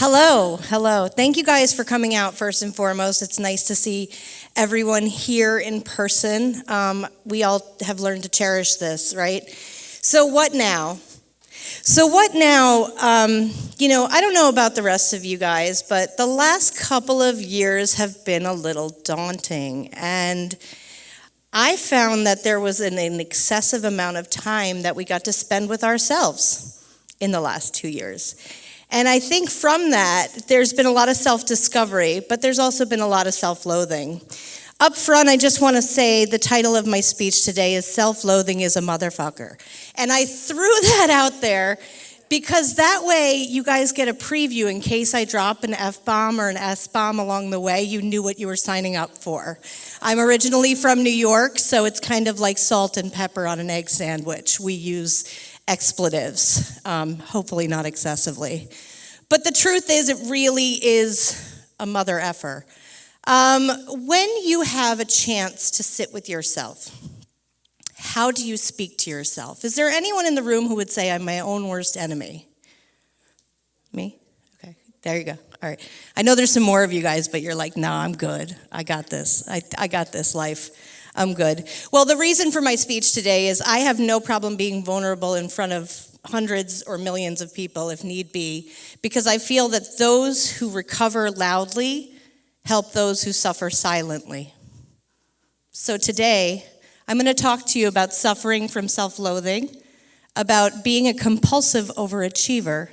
Hello. Thank you guys for coming out first and foremost. It's nice to see everyone here in person. We all have learned to cherish this, right? So what now? I don't know about the rest of you guys, but the last couple of years have been a little daunting. And I found that there was an excessive amount of time that we got to spend with ourselves in the last 2 years. And I think from that, there's been a lot of self-discovery, but there's also been a lot of self-loathing. Up front, I just want to say the title of my speech today is Self-Loathing is a Motherfucker. And I threw that out there because that way you guys get a preview in case I drop an F-bomb or an S-bomb along the way, you knew what you were signing up for. I'm originally from New York, so it's kind of like salt and pepper on an egg sandwich. We use expletives, hopefully not excessively. But the truth is, it really is a mother effer. When you have a chance to sit with yourself, how do you speak to yourself? Is there anyone in the room who would say, I'm my own worst enemy? Me? Okay, there you go. All right. I know there's some more of you guys, but you're like, no, I'm good. I got this. I got this life. I'm good. Well, the reason for my speech today is I have no problem being vulnerable in front of hundreds or millions of people if need be, because I feel that those who recover loudly help those who suffer silently. So today, I'm going to talk to you about suffering from self-loathing, about being a compulsive overachiever,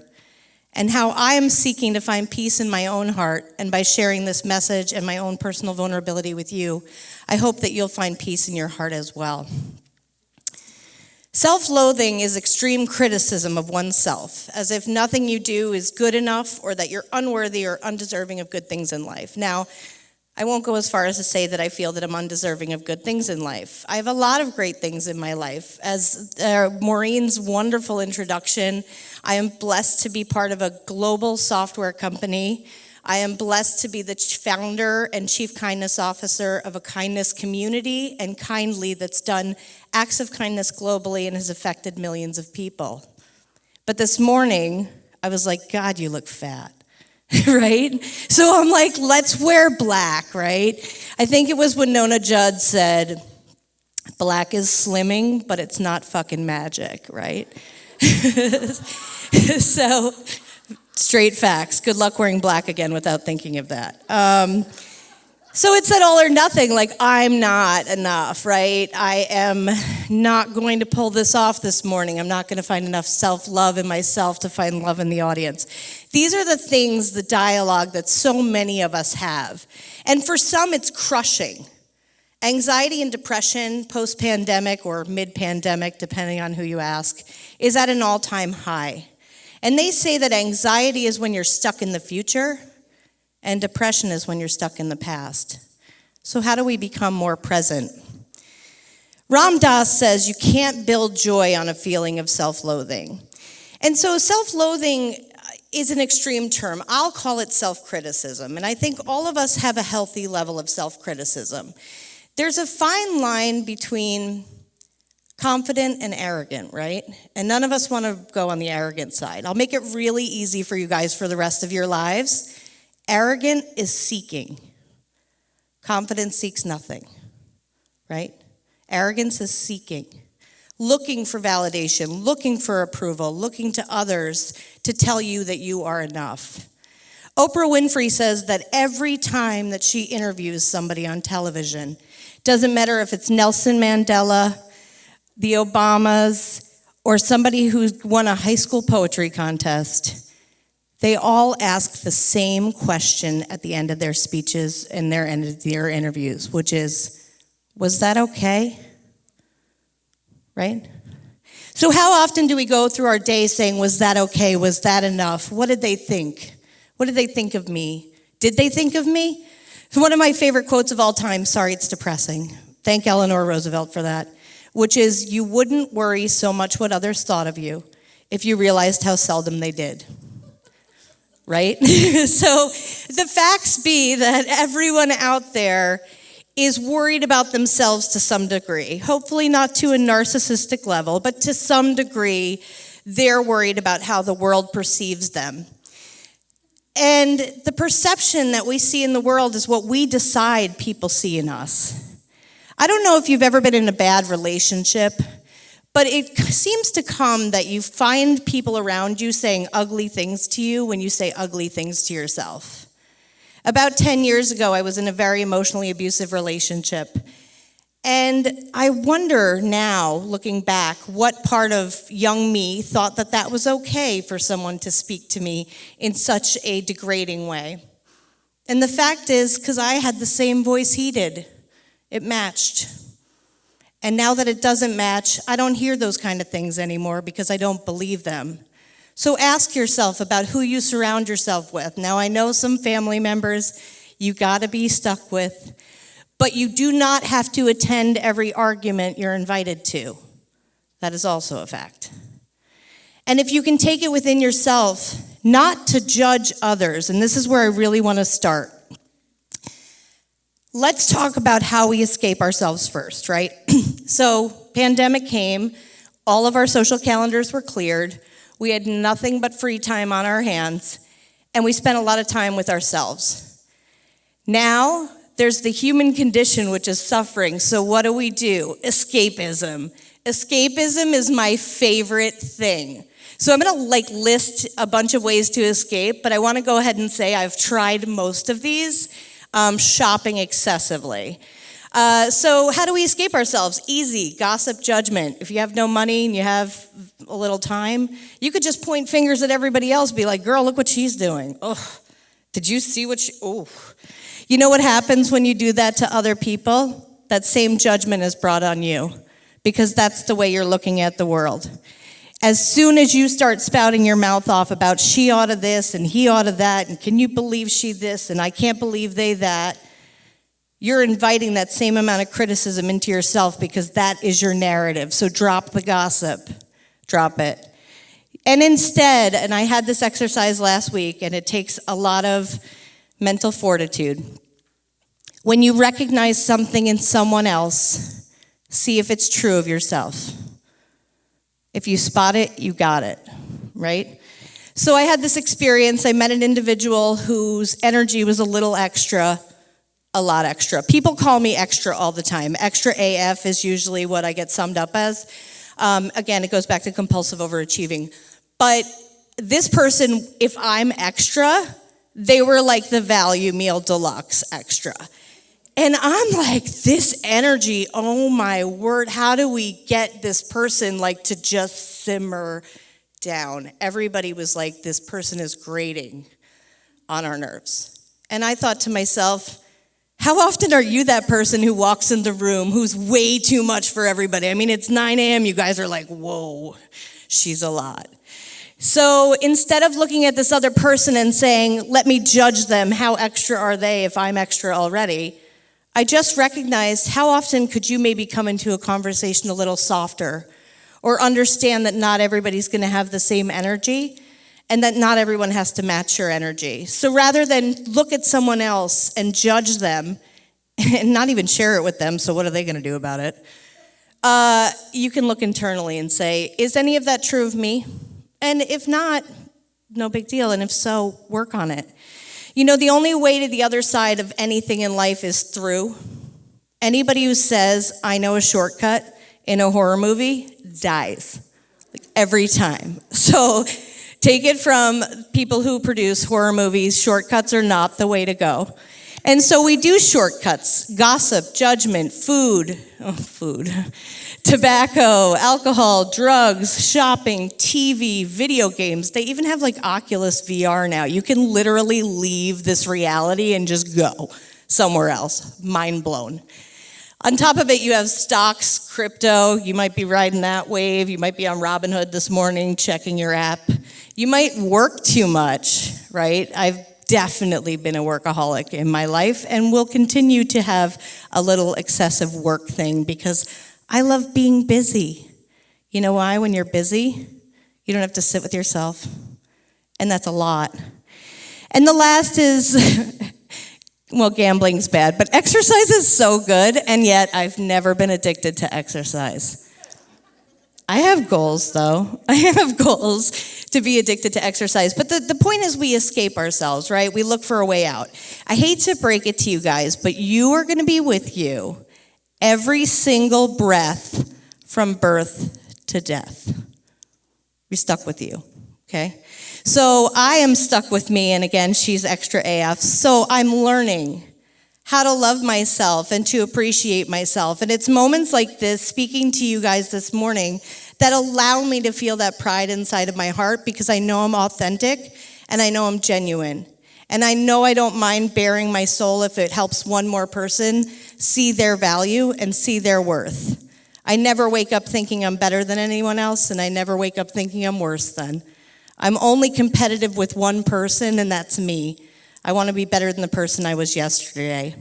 and how I am seeking to find peace in my own heart. And by sharing this message and my own personal vulnerability with you, I hope that you'll find peace in your heart as well. Self-loathing is extreme criticism of oneself, as if nothing you do is good enough or that you're unworthy or undeserving of good things in life. Now, I won't go as far as to say that I feel that I'm undeserving of good things in life. I have a lot of great things in my life. As Maureen's wonderful introduction, I am blessed to be part of a global software company. I am blessed to be the founder and chief kindness officer of a kindness community and Kindly that's done acts of kindness globally and has affected millions of people. But this morning, I was like, God, you look fat. Right? So I'm like, let's wear black, right? I think it was when Nona Judd said, black is slimming, but it's not fucking magic, right? So, straight facts. Good luck wearing black again without thinking of that. So it's that all or nothing, like I'm not enough, right? I am not going to pull this off this morning. I'm not going to find enough self-love in myself to find love in the audience. These are the things, the dialogue that so many of us have. And for some, it's crushing. Anxiety and depression, post-pandemic or mid-pandemic, depending on who you ask, is at an all-time high. And they say that anxiety is when you're stuck in the future, and depression is when you're stuck in the past. So how do we become more present? Ram Dass says you can't build joy on a feeling of self-loathing. And so self-loathing is an extreme term. I'll call it self-criticism. And I think all of us have a healthy level of self-criticism. There's a fine line between confident and arrogant, right? And none of us want to go on the arrogant side. I'll make it really easy for you guys for the rest of your lives. Arrogant is seeking. Confidence seeks nothing, right? Arrogance is seeking, looking for validation, looking for approval, looking to others to tell you that you are enough. Oprah Winfrey says that every time that she interviews somebody on television, doesn't matter if it's Nelson Mandela, the Obamas, or somebody who won a high school poetry contest, they all ask the same question at the end of their speeches and their interviews, which is, was that okay? Right? So how often do we go through our day saying, was that okay? Was that enough? What did they think? What did they think of me? Did they think of me? One of my favorite quotes of all time, sorry, it's depressing. Thank Eleanor Roosevelt for that, which is, you wouldn't worry so much what others thought of you if you realized how seldom they did. Right? So the facts be that everyone out there is worried about themselves to some degree. Hopefully not to a narcissistic level, but to some degree, they're worried about how the world perceives them. And the perception that we see in the world is what we decide people see in us. I don't know if you've ever been in a bad relationship, but it seems to come that you find people around you saying ugly things to you when you say ugly things to yourself. About 10 years ago, I was in a very emotionally abusive relationship. And I wonder now, looking back, what part of young me thought that that was okay for someone to speak to me in such a degrading way. And the fact is, because I had the same voice he did, it matched. And now that it doesn't match, I don't hear those kind of things anymore because I don't believe them. So ask yourself about who you surround yourself with. Now, I know some family members you gotta be stuck with, but you do not have to attend every argument you're invited to. That is also a fact. And if you can take it within yourself, not to judge others, and this is where I really want to start. Let's talk about how we escape ourselves first, right? So, pandemic came, all of our social calendars were cleared, we had nothing but free time on our hands, and we spent a lot of time with ourselves. Now, there's the human condition, which is suffering. So what do? Escapism. Escapism is my favorite thing. So I'm gonna list a bunch of ways to escape, but I wanna go ahead and say I've tried most of these, shopping excessively. So how do we escape ourselves? Easy, gossip, judgment. If you have no money and you have a little time, you could just point fingers at everybody else, be like, girl, look what she's doing. Oh, did you see what You know what happens when you do that to other people? That same judgment is brought on you because that's the way you're looking at the world. As soon as you start spouting your mouth off about she ought to this and he ought to that and can you believe she this and I can't believe they that, you're inviting that same amount of criticism into yourself because that is your narrative. So drop the gossip. Drop it. And instead, and I had this exercise last week and it takes a lot of mental fortitude. When you recognize something in someone else, see if it's true of yourself. If you spot it, you got it, right? So I had this experience. I met an individual whose energy was a little extra, a lot extra. People call me extra all the time. Extra AF is usually what I get summed up as. Again, it goes back to compulsive overachieving. But this person, if I'm extra, they were like the value meal deluxe extra. And I'm like, this energy, oh my word, how do we get this person to just simmer down? Everybody was like, this person is grating on our nerves. And I thought to myself, how often are you that person who walks in the room who's way too much for everybody? I mean, it's 9 a.m., you guys are like, whoa, she's a lot. So instead of looking at this other person and saying, let me judge them, how extra are they if I'm extra already, I just recognized how often could you maybe come into a conversation a little softer or understand that not everybody's going to have the same energy and that not everyone has to match your energy. So rather than look at someone else and judge them and not even share it with them, so what are they going to do about it? You can look internally and say, is any of that true of me? And if not, no big deal. And if so, work on it. You know, the only way to the other side of anything in life is through. Anybody who says, I know a shortcut in a horror movie, dies. Every time. So take it from people who produce horror movies, shortcuts are not the way to go. And so we do shortcuts, gossip, judgment, food, tobacco, alcohol, drugs, shopping, TV, video games. They even have Oculus VR now. You can literally leave this reality and just go somewhere else. Mind blown. On top of it, you have stocks, crypto. You might be riding that wave. You might be on Robinhood this morning checking your app. You might work too much, right? I've definitely been a workaholic in my life and will continue to have a little excessive work thing because I love being busy. You know why? When you're busy, you don't have to sit with yourself. And that's a lot. And the last is, well, gambling's bad, but exercise is so good, and yet I've never been addicted to exercise. I have goals, though. I have goals to be addicted to exercise. But the point is we escape ourselves, right? We look for a way out. I hate to break it to you guys, but you are going to be with you every single breath from birth to death. We're stuck with you, okay? So I am stuck with me, and again, she's extra AF. So I'm learning how to love myself and to appreciate myself. And it's moments like this, speaking to you guys this morning, that allow me to feel that pride inside of my heart because I know I'm authentic and I know I'm genuine. And I know I don't mind bearing my soul if it helps one more person see their value and see their worth. I never wake up thinking I'm better than anyone else, and I never wake up thinking I'm worse than. I'm only competitive with one person, and that's me. I want to be better than the person I was yesterday.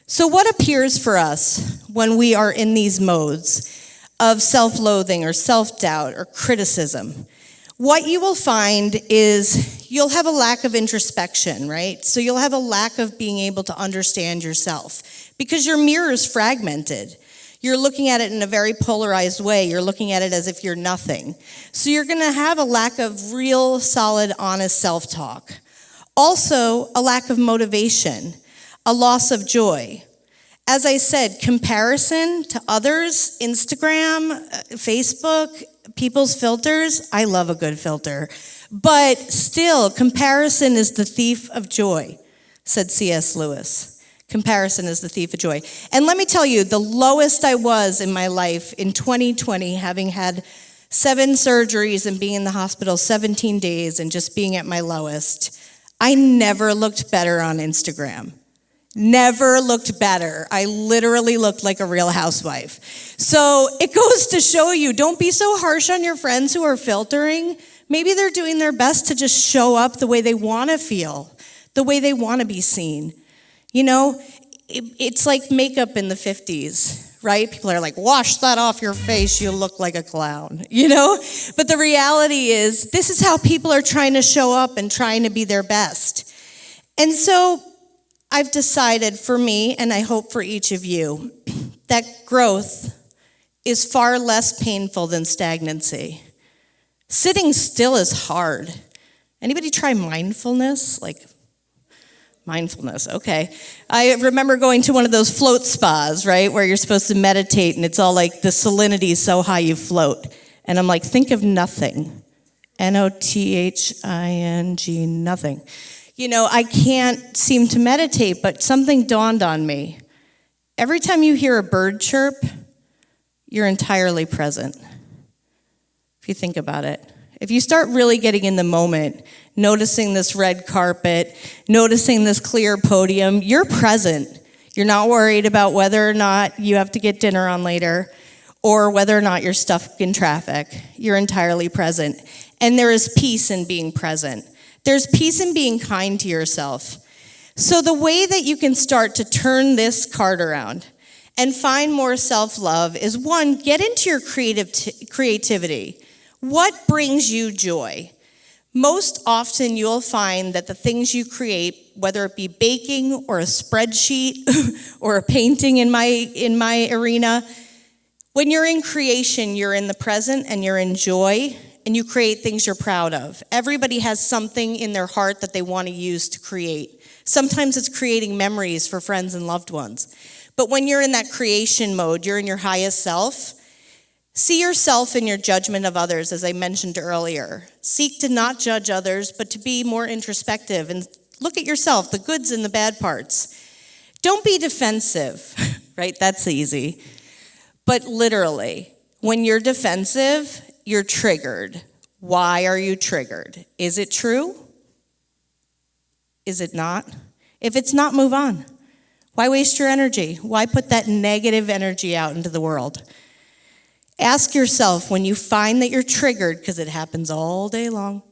So what appears for us when we are in these modes of self-loathing or self-doubt or criticism? What you will find is you'll have a lack of introspection, right? So you'll have a lack of being able to understand yourself because your mirror is fragmented. You're looking at it in a very polarized way. You're looking at it as if you're nothing. So you're going to have a lack of real, solid, honest self-talk. Also, a lack of motivation, a loss of joy. As I said, comparison to others, Instagram, Facebook, people's filters. I love a good filter. But still, comparison is the thief of joy, said C.S. Lewis. Comparison is the thief of joy. And let me tell you, the lowest I was in my life in 2020, having had 7 surgeries and being in the hospital 17 days and just being at my lowest, I never looked better on Instagram. Never looked better. I literally looked like a real housewife. So it goes to show you, don't be so harsh on your friends who are filtering. Maybe they're doing their best to just show up the way they want to feel, the way they want to be seen. You know, it's like makeup in the 50s, right? People are like, wash that off your face, you look like a clown, you know? But the reality is, this is how people are trying to show up and trying to be their best. And so I've decided for me, and I hope for each of you, that growth is far less painful than stagnancy. Sitting still is hard. Anybody try mindfulness? Mindfulness, okay. I remember going to one of those float spas, right, where you're supposed to meditate, and it's all like the salinity is so high you float. And I'm like, think of nothing. Nothing, nothing. You know, I can't seem to meditate, but something dawned on me. Every time you hear a bird chirp, you're entirely present. If you think about it. If you start really getting in the moment, noticing this red carpet, noticing this clear podium, you're present. You're not worried about whether or not you have to get dinner on later or whether or not you're stuck in traffic. You're entirely present. And there is peace in being present. There's peace in being kind to yourself. So the way that you can start to turn this card around and find more self-love is, one, get into your creativity. What brings you joy? Most often you'll find that the things you create, whether it be baking or a spreadsheet or a painting in my arena, when you're in creation, you're in the present and you're in joy, and you create things you're proud of. Everybody has something in their heart that they want to use to create. Sometimes it's creating memories for friends and loved ones. But when you're in that creation mode, you're in your highest self. See yourself in your judgment of others, as I mentioned earlier. Seek to not judge others, but to be more introspective and look at yourself, the goods and the bad parts. Don't be defensive, right? That's easy. But literally, when you're defensive, you're triggered. Why are you triggered? Is it true? Is it not? If it's not, move on. Why waste your energy? Why put that negative energy out into the world? Ask yourself, when you find that you're triggered, because it happens all day long,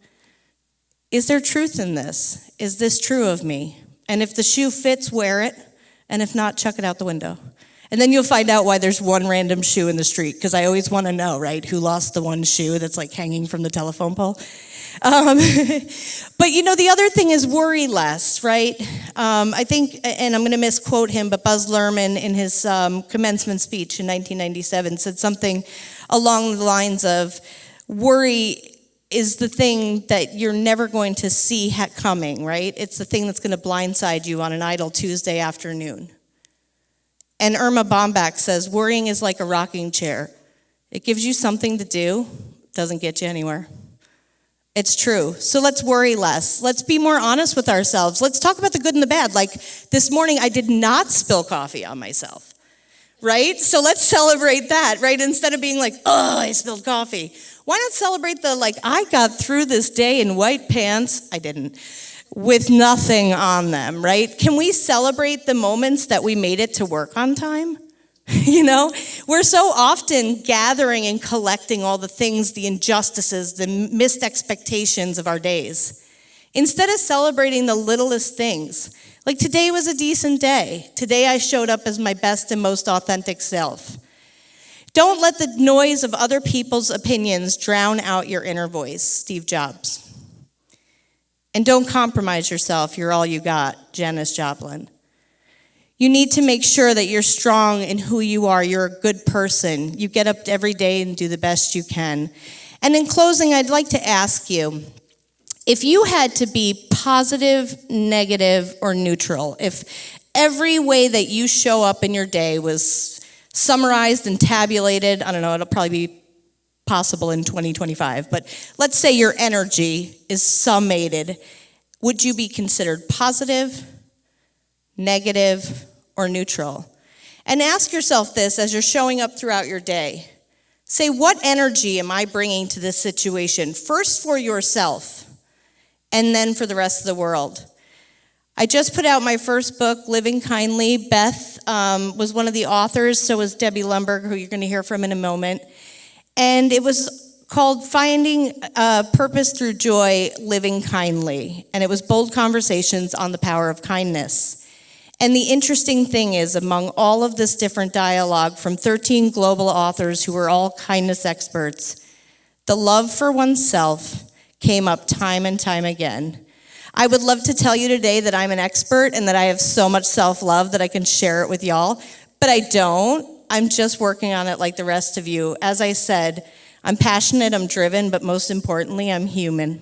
is there truth in this? Is this true of me? And if the shoe fits, wear it. And if not, chuck it out the window. And then you'll find out why there's one random shoe in the street, because I always want to know, right, who lost the one shoe that's like hanging from the telephone pole. But you know, the other thing is worry less, right? I think, and I'm going to misquote him, but Buzz Luhrmann in his commencement speech in 1997 said something along the lines of, worry is the thing that you're never going to see coming, right? It's the thing that's going to blindside you on an idle Tuesday afternoon. And Irma Bombach says, worrying is like a rocking chair. It gives you something to do, doesn't get you anywhere. It's true. So let's worry less. Let's be more honest with ourselves. Let's talk about the good and the bad. Like this morning, I did not spill coffee on myself, right? So let's celebrate that, right? Instead of being like, oh, I spilled coffee. Why not celebrate the, like, I got through this day in white pants, I didn't, with nothing on them, right? Can we celebrate the moments that we made it to work on time? You know, we're so often gathering and collecting all the things, the injustices, the missed expectations of our days, instead of celebrating the littlest things. Like today was a decent day. Today I showed up as my best and most authentic self. Don't let the noise of other people's opinions drown out your inner voice, Steve Jobs. And don't compromise yourself. You're all you got, Janis Joplin. You need to make sure that you're strong in who you are. You're a good person. You get up every day and do the best you can. And in closing, I'd like to ask you, if you had to be positive, negative, or neutral, if every way that you show up in your day was summarized and tabulated, I don't know, it'll probably be possible in 2025, but let's say your energy is summated, would you be considered positive, negative, or neutral? And ask yourself this as you're showing up throughout your day. Say, what energy am I bringing to this situation? First for yourself, and then for the rest of the world. I just put out my first book, Living Kindly. Beth was one of the authors, so was Debbie Lumberg, who you're going to hear from in a moment. And it was called Finding Purpose Through Joy, Living Kindly. And it was bold conversations on the power of kindness. And the interesting thing is, among all of this different dialogue from 13 global authors who were all kindness experts, the love for oneself came up time and time again. I would love to tell you today that I'm an expert and that I have so much self-love that I can share it with y'all, but I don't. I'm just working on it like the rest of you. As I said, I'm passionate, I'm driven, but most importantly, I'm human.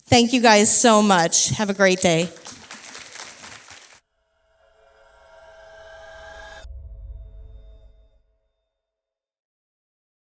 Thank you guys so much. Have a great day.